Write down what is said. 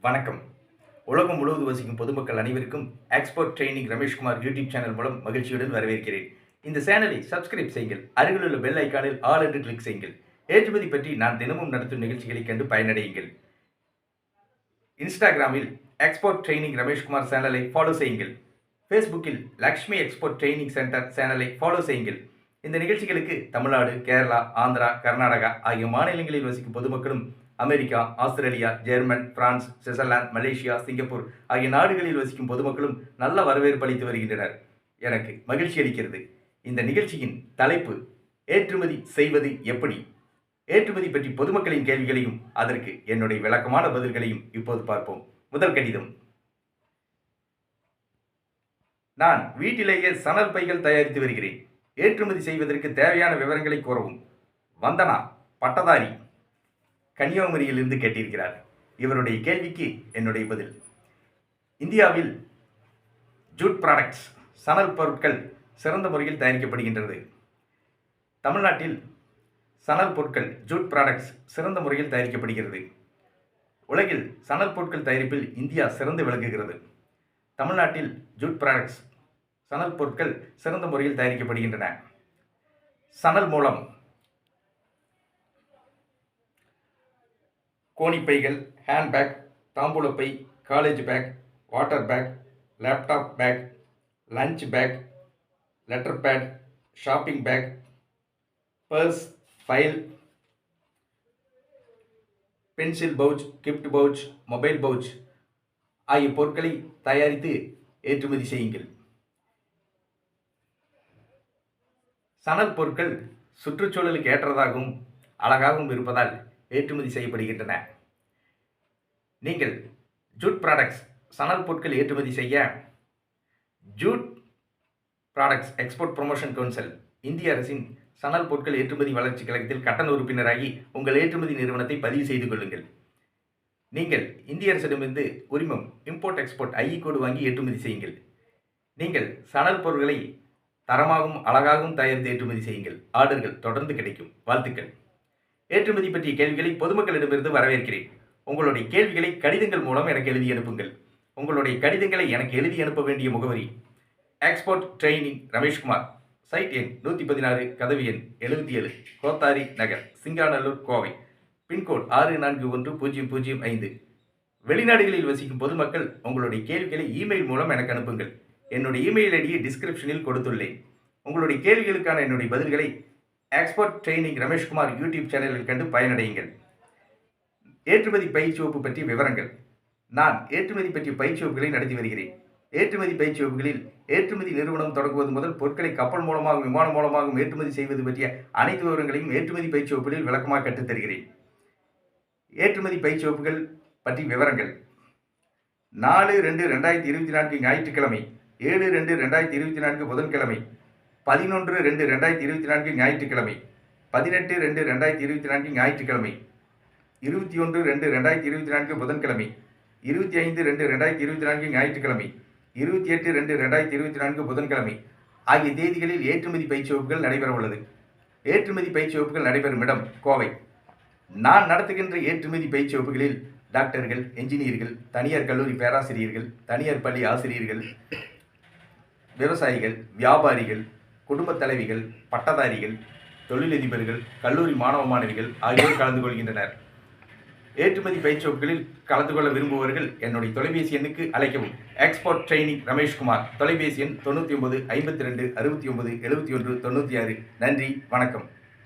வணக்கம். உலகம் முழுவதும் வசிக்கும் பொதுமக்கள் அனைவருக்கும் export training Rameshkumar YouTube channel மூலம் மகிழ்ச்சியுடன் வரவேற்கிறேன். இந்த சேனலை சப்ஸ்கிரைப் செய்யுங்கள். அருகிலுள்ள பெல் ஐக்கானில் ஆல் என்று கிளிக் செய்யுங்கள். ஏற்றுமதி பற்றி நான் தினமும் நடத்தும் நிகழ்ச்சிகளை கண்டு பயனடையுங்கள். இன்ஸ்டாகிராமில் எக்ஸ்போர்ட் ட்ரெய்னிங் ரமேஷ்குமார் சேனலை ஃபாலோ செய்யுங்கள். ஃபேஸ்புக்கில் லக்ஷ்மி எக்ஸ்போர்ட் ட்ரெய்னிங் சென்டர் சேனலை ஃபாலோ செய்யுங்கள். இந்த நிகழ்ச்சிகளுக்கு தமிழ்நாடு, கேரளா, ஆந்திரா, கர்நாடகா ஆகிய மாநிலங்களில் வசிக்கும் பொதுமக்களும் America, Australia, German, France, Switzerland, Malaysia, Singapore ஆகிய நாடுகளில் வசிக்கும் பொதுமக்களும் நல்ல வரவேற்பு அளித்து வருகின்றனர். எனக்கு மகிழ்ச்சி அளிக்கிறது. இந்த நிகழ்ச்சியின் தலைப்பு ஏற்றுமதி செய்வது எப்படி? ஏற்றுமதி பற்றி பொதுமக்களின் கேள்விகளையும் அதற்கு என்னுடைய விளக்கமான பதில்களையும் இப்போது பார்ப்போம். முதல் கடிதம். நான் வீட்டிலேயே சணல் பைகள் தயாரித்து வருகிறேன். ஏற்றுமதி செய்வதற்கு தேவையான விவரங்களை கூறவும். வந்தனா, பட்டதாரி, கன்னியாகுமரியிலிருந்து கேட்டிருக்கிறார். இவருடைய கேள்விக்கு என்னுடைய பதில். இந்தியாவில் ஜூட் ப்ராடக்ட்ஸ், சணல் பொருட்கள் சிறந்த முறையில் தயாரிக்கப்படுகின்றது. தமிழ்நாட்டில் சணல் பொருட்கள், ஜூட் ப்ராடக்ட்ஸ் சிறந்த முறையில் தயாரிக்கப்படுகிறது. உலகில் சணல் பொருட்கள் தயாரிப்பில் இந்தியா சிறந்து விளங்குகிறது. தமிழ்நாட்டில் ஜூட் ப்ராடக்ட்ஸ், சணல் பொருட்கள் சிறந்த முறையில் தயாரிக்கப்படுகின்றன. சணல் மூலம் கோணிப்பைகள், ஹேண்ட்பேக், தாம்பூலப்பை, college bag, water bag, laptop bag, lunch bag, letter pad, shopping bag, purse, file, pencil pouch, gift pouch, mobile pouch ஆகிய பொருட்களை தயாரித்து ஏற்றுமதி செய்யுங்கள். சணல் பொருட்கள் சுற்றுச்சூழலுக்கு ஏற்றதாகவும் அழகாகவும் இருப்பதால் ஏற்றுமதி செய்யப்படுகின்றன. நீங்கள் ஜூட் ப்ராடக்ட்ஸ், சணல் பொருட்கள் ஏற்றுமதி செய்ய jute products export promotion council, இந்திய அரசின் சணல் பொருட்கள் ஏற்றுமதி வளர்ச்சி கழகத்தில் கட்டண உறுப்பினராகி உங்கள் ஏற்றுமதி நிறுவனத்தை பதிவு செய்து கொள்ளுங்கள். நீங்கள் இந்திய அரசிடமிருந்து உரிமம் இம்போர்ட் எக்ஸ்போர்ட் ஐஇ கோடு வாங்கி ஏற்றுமதி செய்யுங்கள். நீங்கள் சணல் பொருட்களை தரமாகவும் அழகாகவும் தயாரித்து ஏற்றுமதி செய்யுங்கள். ஆர்டர்கள் தொடர்ந்து கிடைக்கும். வாழ்த்துக்கள். ஏற்றுமதி பற்றிய கேள்விகளை பொதுமக்களிடமிருந்து வரவேற்கிறேன். உங்களுடைய கேள்விகளை கடிதங்கள் மூலம் எனக்கு எழுதி அனுப்புங்கள். உங்களுடைய கடிதங்களை எனக்கு எழுதி அனுப்ப வேண்டிய முகவரி எக்ஸ்போர்ட் ட்ரெய்னிங் ரமேஷ்குமார், சைட் எண் 116, கதவு எண் 77, கோத்தாரி நகர், சிங்காநல்லூர், கோவை, பின்கோட் 641005. வெளிநாடுகளில் வசிக்கும் பொதுமக்கள் உங்களுடைய கேள்விகளை இமெயில் மூலம் எனக்கு அனுப்புங்கள். என்னுடைய இமெயில் ஐடியை டிஸ்கிரிப்ஷனில் கொடுத்துள்ளேன். உங்களுடைய கேள்விகளுக்கான என்னுடைய பதில்களை எக்ஸ்போர்ட் ட்ரெய்னிங் ரமேஷ்குமார் யூடியூப் சேனலில் கண்டு பயனடையுங்கள். ஏற்றுமதி பயிற்சி வகுப்பு பற்றிய விவரங்கள். நான் ஏற்றுமதி பற்றிய பயிற்சி வகுப்புகளை நடத்தி வருகிறேன். ஏற்றுமதி பயிற்சி வகுப்புகளில் ஏற்றுமதி நிறுவனம் தொடங்குவது முதல் பொருட்களை கப்பல் மூலமாகவும் விமானம் மூலமாகவும் ஏற்றுமதி செய்வது பற்றிய அனைத்து விவரங்களையும் ஏற்றுமதி பயிற்சி வகுப்புகளில் விளக்கமாக கற்றுத்தருகிறேன். ஏற்றுமதி பயிற்சி வகுப்புகள் பற்றி விவரங்கள். 4/2/2024 ஞாயிற்றுக்கிழமை, 7/2/2024 புதன்கிழமை, 11/2/2024 ஞாயிற்றுக்கிழமை, 18/2/2024 ஞாயிற்றுக்கிழமை, 21/2/2024 புதன்கிழமை, 25/2/2024 ஞாயிற்றுக்கிழமை, 28/2/2024 புதன்கிழமை ஆகிய தேதிகளில் ஏற்றுமதி பயிற்சி வகுப்புகள் நடைபெற உள்ளது. ஏற்றுமதி பயிற்சி வகுப்புகள் நடைபெறும் இடம் கோவை. நான் நடத்துகின்ற ஏற்றுமதி பயிற்சி வகுப்புகளில் டாக்டர்கள், என்ஜினியர்கள், தனியார் கல்லூரி பேராசிரியர்கள், தனியார் பள்ளி ஆசிரியர்கள், விவசாயிகள், வியாபாரிகள், குடும்பத் தலைவிகள், பட்டதாரிகள், தொழிலதிபர்கள், கல்லூரி மாணவ மாணவிகள் ஆகியோர் கலந்து கொள்கின்றனர். ஏற்றுமதி பயிற்சி வகுப்புகளில் கலந்து கொள்ள விரும்புபவர்கள் என்னுடைய தொலைபேசி எண்ணுக்கு அழைக்கவும். எக்ஸ்போர்ட் ட்ரெய்னிங் ரமேஷ்குமார், தொலைபேசி எண் 99 52 69 71 96. நன்றி, வணக்கம்.